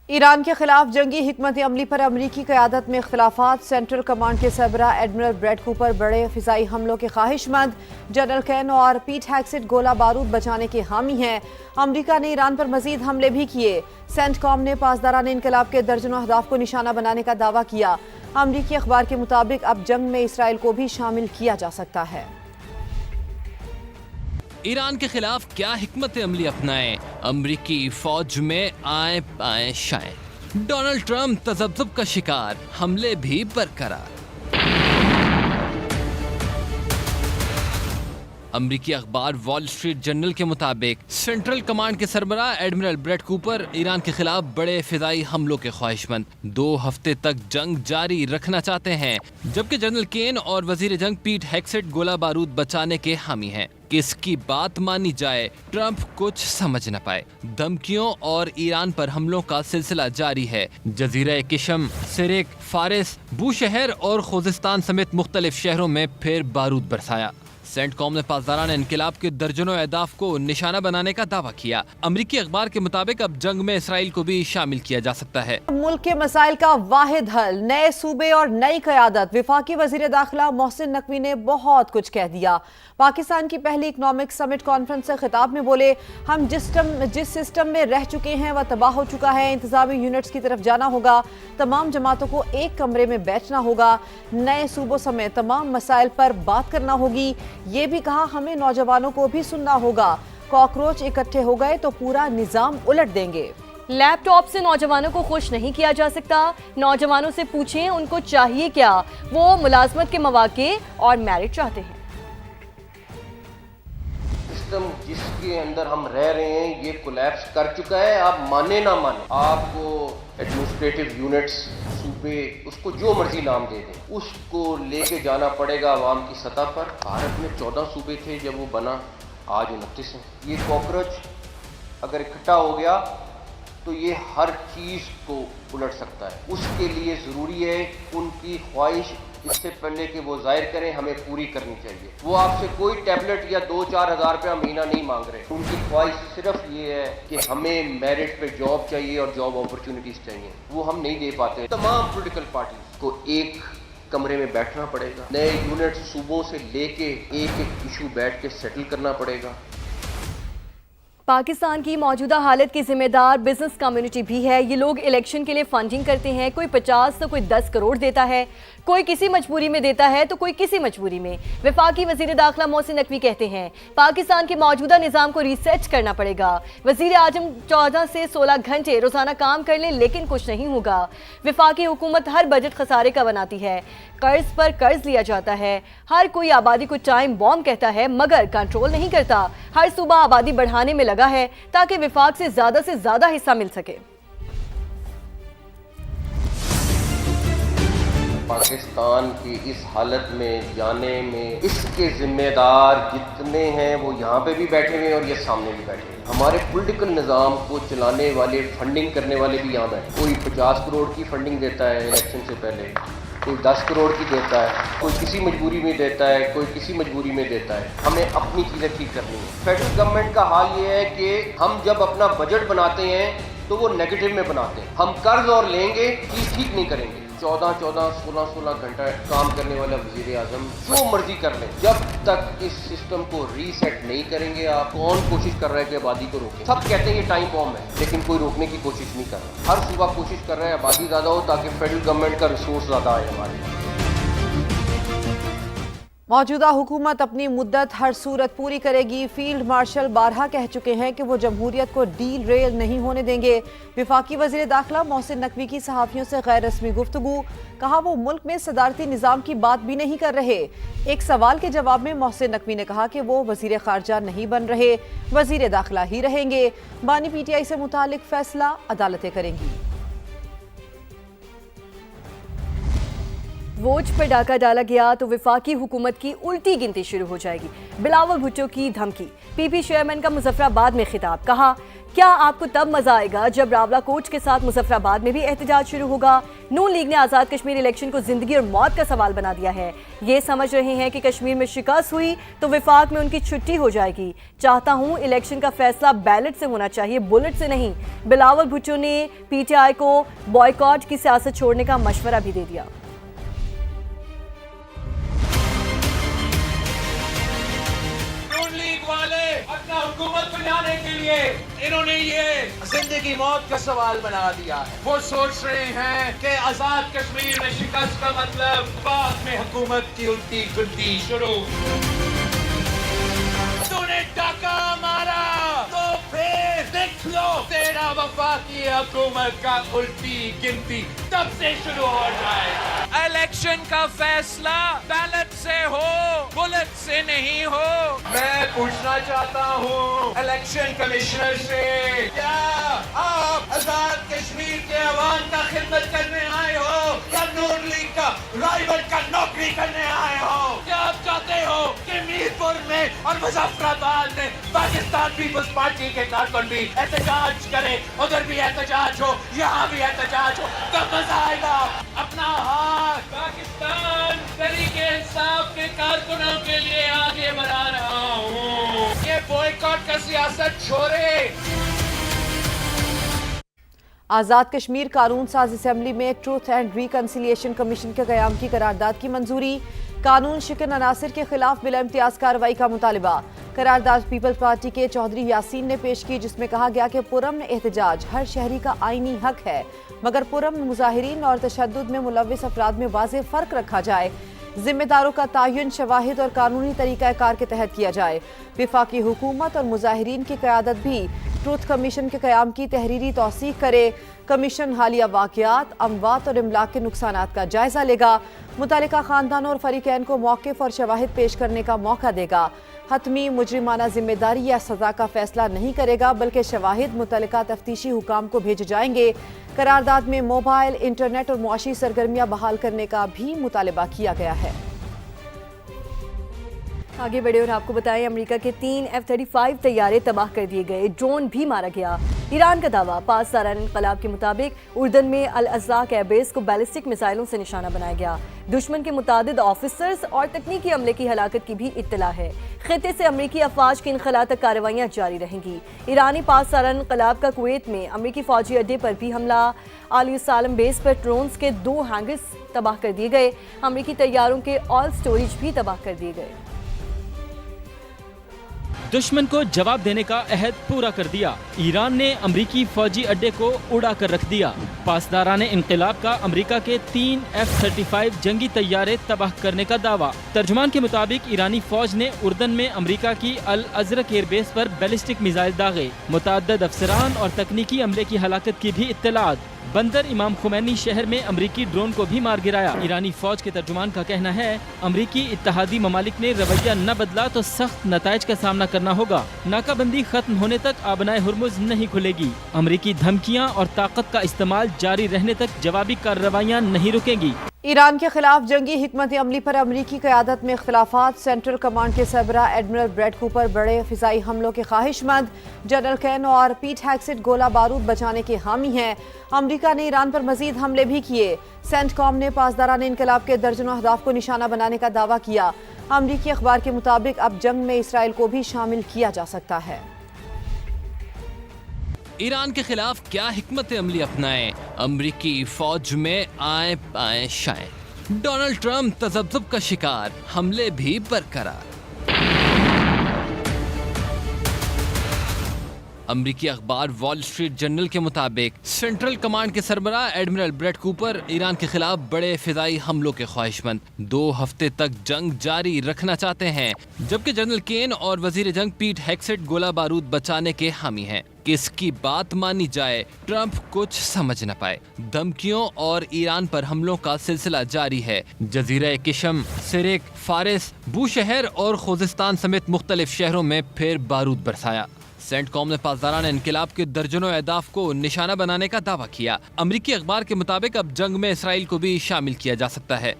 Iran के खिलाफ जंगी हिकमत अमली पर अमरीकी क़यादत में इख्तिलाफात। सेंट्रल कमांड के सरबराह एडमिरल ब्रैड कूपर बड़े फ़िज़ाई हमलों के ख्वाहिशमंद। जनरल कैन और पीट हेग्सेट गोला बारूद बचाने के हामी हैं। अमरीका ने ईरान पर मज़ीद हमले भी किए। सेंटकॉम ने पासदारान इनकलाब के दर्जनों अहदाफ को निशाना बनाने का दावा किया। अमरीकी अखबार के मुताबिक अब जंग में इसराइल को भी शामिल किया जा सकता है। ईरान के खिलाफ क्या हिकमत अमली अपनाएं, अमरीकी फौज में आए पाए शाए। डोनाल्ड ट्रंप तजब्जुब का शिकार, हमले भी बरकरार। अमरीकी अखबार वॉल स्ट्रीट जर्नल के मुताबिक सेंट्रल कमांड के सरबराह एडमिरल ब्रैड कूपर ईरान के खिलाफ बड़े फिदाई हमलों के ख्वाहिशमंद। 2 हफ्ते तक जंग जारी रखना चाहते हैं, जबकि जनरल केन और वजीर जंग पीट हेग्सेट गोला बारूद बचाने के हामी हैं। किसकी बात मानी जाए, ट्रंप कुछ समझ न पाए। धमकियों और ईरान पर हमलों का सिलसिला जारी है। जजीरा किशम, सिरिक, फारिस, बूशहर और खुजिस्तान समेत मुख्तलिफ शहरों में फिर बारूद बरसाया। सेंटकॉम ने पासदारान इनकलाब के दर्जनों अहदाफ को निशाना बनाने का दावा किया। अमरीकी अखबार के मुताबिक अब जंग में इसराइल को भी शामिल किया जा सकता है। मुल्क के मसाइल का वाहिद हल, नए सूबे और नई क़यादत। वफाकी वज़ीर दाखिला मोहसिन नकवी ने बहुत कुछ कह दिया। पाकिस्तान की पहली इकनॉमिक समिट कॉन्फ्रेंस से खिताब में बोले, हम जिस सिस्टम में रह चुके हैं वह तबाह हो चुका है। इंतजामी यूनिट्स की तरफ जाना होगा। तमाम जमातों को एक कमरे में बैठना होगा। नए सूबों समेत तमाम मसाइल पर बात करना होगी। ये भी कहा, हमें नौजवानों को भी सुनना होगा। कॉकरोच इकट्ठे हो गए तो पूरा निजाम उलट देंगे। लैपटॉप से नौजवानों को खुश नहीं किया जा सकता। नौजवानों से पूछें उनको चाहिए क्या। वो मुलाजमत के मौके और मेरिट चाहते हैं। सिस्टम जिसके अंदर हम रह रहे हैं ये कोलैप्स कर चुका है। आप माने ना माने, आपको एडमिनिस्ट्रेटिव यूनिट्स, सूबे, उसको जो मर्जी नाम दे दें, उसको लेके जाना पड़ेगा अवाम की सतह पर। भारत में 14 सूबे थे जब वो बना, आज 29 हैं। ये कॉकरोच अगर इकट्ठा हो गया तो ये हर चीज़ को उलट सकता है। उसके लिए ज़रूरी है उनकी ख्वाहिश इससे पहले कि वो जाहिर करें, हमें पूरी करनी चाहिए। वो आपसे कोई टैबलेट या 2-4 हज़ार रुपया महीना नहीं मांग रहे। उनकी ख्वाहिश सिर्फ ये है कि हमें मेरिट पे जॉब चाहिए और जॉब अपॉर्चुनिटीज़ चाहिए। वो हम नहीं दे पाते। तमाम पॉलिटिकल पार्टीज को एक कमरे में बैठना पड़ेगा। नए यूनिट सूबों से लेके एक इशू बैठ के सेटल करना पड़ेगा। पाकिस्तान की मौजूदा हालत की जिम्मेदार बिजनेस कम्युनिटी भी है। ये लोग इलेक्शन के लिए फंडिंग करते हैं। कोई 50 तो कोई 10 करोड़ देता है। कोई किसी मजबूरी में देता है तो कोई किसी मजबूरी में। वफाकी वजीर दाखिला मोहसिन नकवी कहते हैं, पाकिस्तान के मौजूदा निज़ाम को रीसेट करना पड़ेगा। वजीर आजम 14 से 16 घंटे रोजाना काम कर लें लेकिन कुछ नहीं होगा। वफाकी हुकूमत हर बजट खसारे का बनाती है। कर्ज पर कर्ज लिया जाता है। हर कोई आबादी को टाइम बॉम्ब कहता है मगर कंट्रोल नहीं करता। हर सूबा आबादी बढ़ाने में लगा है ताकि विफाक से ज्यादा हिस्सा मिल सके। पाकिस्तान की इस हालत में जाने में इसके जिम्मेदार जितने हैं वो यहाँ पे भी बैठे हुए हैं और ये सामने भी बैठे हैं। हमारे पॉलिटिकल निज़ाम को चलाने वाले, फंडिंग करने वाले भी यहाँ बैठे। कोई 50 करोड़ की फंडिंग देता है इलेक्शन से पहले, कोई 10 करोड़ की देता है, कोई किसी मजबूरी में देता है, कोई किसी मजबूरी में देता है। हमें अपनी चीज़ें ठीक करनी है। फेडरल गवर्नमेंट का हाल ये है कि हम जब अपना बजट बनाते हैं तो वो नेगेटिव में बनाते हैं। हम कर्ज और लेंगे, चीज़ ठीक नहीं करेंगे। 14-14, 16-16 घंटा काम करने वाला वजीर आजम जो मर्जी कर लें, जब तक इस सिस्टम को रीसेट नहीं करेंगे, आप कौन कोशिश कर रहा है कि आबादी को रोके। सब कहते हैं ये टाइम बॉम्ब है, लेकिन कोई रोकने की कोशिश नहीं कर रहा। हर सूबा कोशिश कर रहा है आबादी ज़्यादा हो ताकि फेडरल गवर्नमेंट का रिसोर्स ज़्यादा आए हमारे। मौजूदा हुकूमत अपनी मुद्दत हर सूरत पूरी करेगी। फील्ड मार्शल बारहा कह चुके हैं कि वो जमहूरियत को डील रेल नहीं होने देंगे। वफाकी वज़ीर दाखिला मोहसिन नकवी की सहाफ़ियों से गैर रस्मी गुफ्तगू। कहा, वो मुल्क में सदारती निज़ाम की बात भी नहीं कर रहे। एक सवाल के जवाब में मोहसिन नकवी ने कहा कि वो वज़ीर ख़ारजा नहीं बन रहे, वज़ीर दाखिला ही रहेंगे। बानी PTI से मुतालिक फैसला अदालतें करेंगी। वोट पर डाका डाला गया तो वफाकी हुकूमत की उल्टी गिनती शुरू हो जाएगी। बिलावल भुट्टो की धमकी। PP चेयरमैन का मुजफ्फराबाद में खिताब। कहा, क्या आपको तब मजा आएगा जब रावला कोच के साथ मुजफ्फराबाद में भी एहतजाज शुरू होगा? नून लीग ने आज़ाद कश्मीर इलेक्शन को जिंदगी और मौत का सवाल बना दिया है। ये समझ रहे हैं कि कश्मीर में शिकस्त हुई तो विफाक में उनकी छुट्टी हो जाएगी। चाहता हूं इलेक्शन का फैसला बैलेट से होना चाहिए, बुलेट से नहीं। बिलावल भुट्टो ने पीटीआई को बॉयकॉट की सियासत छोड़ने का मशवरा भी दे दिया। वाले अपना हुकूमत बनाने के लिए इन्होंने ये जिंदगी मौत का सवाल बना दिया है। वो सोच रहे हैं कि आजाद कश्मीर में शिकस्त का मतलब बाद में हुकूमत की उल्टी गिनती शुरू। तूने डाका मारा तो फिर देख लो तेरा वफाकी हुकूमत का उल्टी गिनती तब से शुरू हो जाए। इलेक्शन का फैसला बैलेट से हो, बुलेट से नहीं हो। मैं पूछना चाहता हूँ इलेक्शन कमिश्नर से, क्या आप आजाद कश्मीर के अवाम का खिदमत करने आए हो या नून लीग का राइवल का नौकरी करने आए हो? क्या आप चाहते हो कि मीरपुर में और मुजफ्फराबाद में पाकिस्तान पीपल्स पार्टी के कारकुन भी एहतजाज करें, उधर भी एहतजाज हो, यहाँ भी एहतजाज हो? कब मजा आएगा? अपना हाथ पाकिस्तान तरीके इंसाफ के कारकुनों के लिए आगे बढ़ा रहा हूँ। ये बॉयकॉट का सियासत छोड़े। आज़ाद कश्मीर कानून साज असम्बली में ट्रूथ एंड रिकन्सिलिएशन कमीशन के क़याम की करारदाद की मंजूरी। कानून शिकन अनासिर के खिलाफ बिला इम्तियाज कार्रवाई का मुतालिबा। करारदाद पीपल्स पार्टी के चौधरी यासीन ने पेश की, जिसमें कहा गया कि पुरअमन एहतजाज हर शहरी का आईनी हक है, मगर पुरअमन मुजाहिरीन और तशद्दुद में मुलव्विस अफराद में वाज़ेह फ़र्क रखा जाए। जिम्मेदारों का तयन शवाहिद और कानूनी तरीक़ा कार के तहत किया जाए। वफाकी हुकूमत और मुजाहिरीन की क़यादत भी ट्रूथ कमीशन के क़याम की तहरीरी तौसीक़ करे। कमीशन हालिया वाक़यात, अमवात और इमलाक के नुकसानात का जायज़ा लेगा। मुतालिका ख़ानदानों और फ़रीक़ैन को मौक़िफ़ और शवाहिद पेश करने का मौका देगा। हतमी मुजरिमाना जिम्मेदारी या सज़ा का फ़ैसला नहीं करेगा, बल्कि शवाहिद मुतल्लिका तफ्तीशी हुकाम को भेजे जाएंगे। करारदाद में मोबाइल, इंटरनेट और मुआशी सरगर्मियाँ बहाल करने का भी मुतालबा किया गया है। आगे बढ़े और आपको बताएं, अमेरिका के 3 F-35 तैयारे तबाह कर दिए गए, ड्रोन भी मारा गया। ईरान का दावा, पास सारान इनकलाब के मुताबिक उर्दन में अल अज़्ज़ाक एयरबेस को बैलिस्टिक मिसाइलों से निशाना बनाया गया। दुश्मन के मुतादिद ऑफिसर्स और तकनीकी अमले की हलाकत की भी इत्तला है। खित्ते से अमरीकी अफवाज की इनखला तक कार्रवाइयाँ जारी रहेंगी। ईरानी पास सारान इनकलाब का कुवैत में अमरीकी फौजी अड्डे पर भी हमला। आली सालम बेस पर ड्रोन्स के 2 हैंगर्स तबाह कर दिए गए। अमरीकी तैयारों के ऑल स्टोरेज भी तबाह कर दिए गए। दुश्मन को जवाब देने का अहद पूरा कर दिया। ईरान ने अमरीकी फौजी अड्डे को उड़ा कर रख दिया। पासदारान इनकलाब का अमरीका के 3 F-35 जंगी तैयारे तबाह करने का दावा। तर्जुमान के मुताबिक ईरानी फौज ने उर्दन में अमरीका की अल अज़रक एयरबेस पर बैलिस्टिक मिसाइल दागे। मुतअद्दिद अफसरान और तकनीकी अमले की हलाकत की भी इत्तलात। बंदर इमाम खुमैनी शहर में अमरीकी ड्रोन को भी मार गिराया। ईरानी फौज के तर्जुमान का कहना है, अमरीकी इत्तहादी ममालिक ने रवैया न बदला तो सख्त नताइज का सामना करना होगा। नाकाबंदी खत्म होने तक आबनाए हुर्मुज नहीं खुलेगी। अमरीकी धमकियां और ताकत का इस्तेमाल जारी रहने तक जवाबी कार्रवाइयां नहीं रुकेंगी। ईरान के खिलाफ जंगी हिकमत अमली पर अमरीकी क़यादत में इख्तिलाफात। सेंट्रल कमांड के सरबराह एडमिरल ब्रेड कूपर बड़े फ़िज़ाई हमलों के ख्वाहिशमंद। जनरल कैन और पीट हेग्सेट गोला बारूद बचाने के हामी हैं। अमरीका ने ईरान पर मजीद हमले भी किए। सेंटकॉम ने पासदारान इनकलाब के दर्जनों अहदाफ को निशाना बनाने का दावा किया। अमरीकी अखबार के मुताबिक अब जंग में इसराइल को भी शामिल किया जा सकता है। ईरान के खिलाफ क्या हिकमत अमली अपनाएं? अमरीकी फौज में आए पाए शाए। डोनाल्ड ट्रंप तज़ब्ज़ुब का शिकार, हमले भी बरकरार। अमरीकी अखबार वॉल स्ट्रीट जर्नल के मुताबिक सेंट्रल कमांड के सरबराह एडमिरल ब्रेड कूपर ईरान के खिलाफ बड़े फिजाई हमलों के ख्वाहिशमंद। 2 हफ्ते तक जंग जारी रखना चाहते हैं, जबकि जनरल केन और वजीर जंग पीट हेग्सेट गोला बारूद बचाने के हामी हैं। किसकी बात मानी जाए, ट्रंप कुछ समझ न पाए। धमकियों और ईरान पर हमलों का सिलसिला जारी है। जजीरा किशम, सिरिक, फारिस, बूशहर और खुजिस्तान समेत मुख्तलिफ शहरों में फिर बारूद बरसाया। सेंटकॉम ने पासदारान इनकलाब के दर्जनों अहदाफ को निशाना बनाने का दावा किया। अमरीकी अखबार के मुताबिक अब जंग में इसराइल को भी शामिल किया जा सकता है।